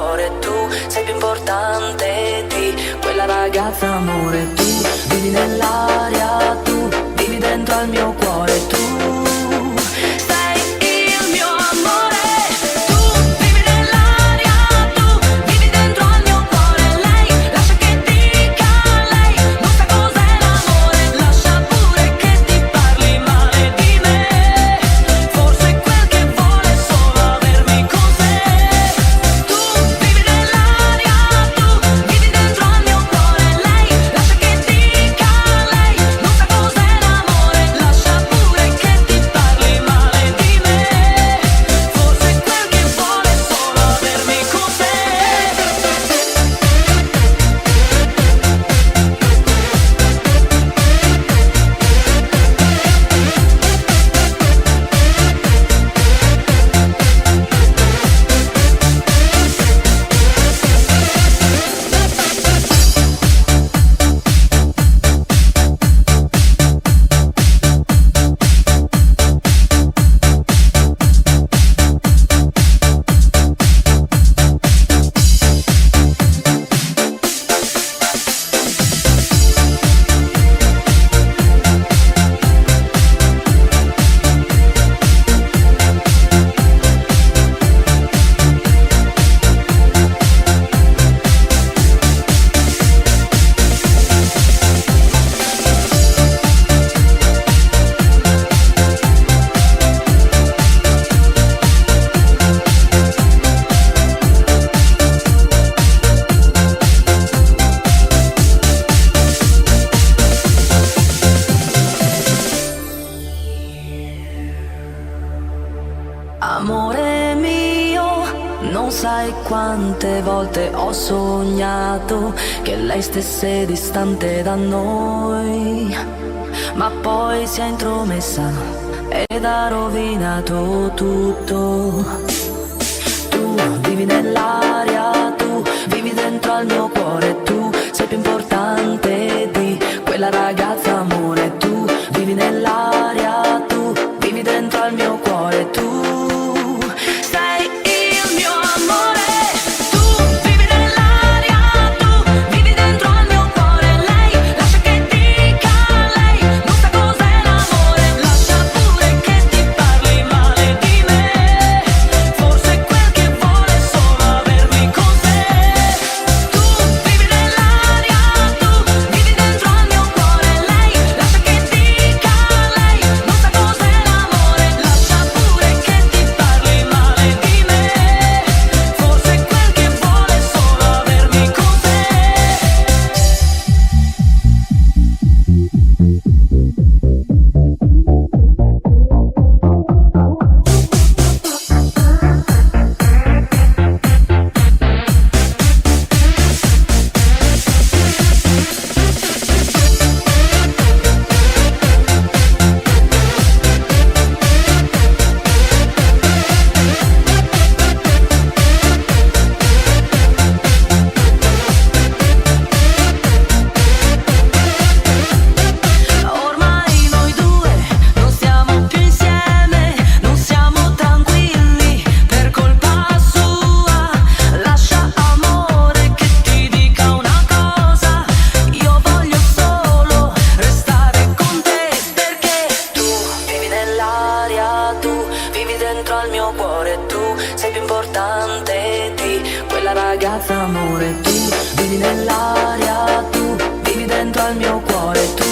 cuore, tu sei più importante di quella ragazza, amore. Tu vivi nell'aria, tu vivi dentro al mio cuore, tu sei il mio amore. Tu vivi nell'aria, tu vivi dentro al mio cuore. Lei lascia che dica, lei non sa cos'è l'amore. Lascia pure che ti parli male di me. Forse quel che vuole è solo avermi con sé. Tu vivi nell'aria, tu vivi dentro al mio cuore. Lei lascia che dica, lei non sa cos'è l'amore. Lascia pure che ti parli male di me. Forse quel che vuole è solo avermi con sé. Amore mio, non sai quante volte ho sognato che lei stesse distante da noi, ma poi si è intromessa ed ha rovinato tutto. Tu vivi nell'aria, tu vivi dentro al mio cuore, tu sei più importante di quella ragazza, amore. Tu vivi nell'aria, tu vivi dentro al mio cuore, tu sei il mio amore. Tu vivi nell'aria, tu vivi dentro al mio cuore. Lei lascia che dica, lei non sa cos'è l'amore. Lascia pure che ti parli male di me. Forse quel che vuole è solo avermi con sé. Tu vivi nell'aria, tu vivi dentro al mio cuore. Lei lascia che dica, lei non sa cos'è l'amore. Lascia pure che ti parli male di me. Forse quel che vuole è solo avermi con sé. Ormai noi due non siamo più insieme, non siamo tranquilli per colpa sua. Lascia, amore, che ti dica una cosa: io voglio solo restare con te, perché tu vivi nell'aria, tu vivi dentro al mio cuore, tu sei più importante di quella ragazza, amore. Tu vivi nell'aria, tu vivi dentro al mio cuore, tu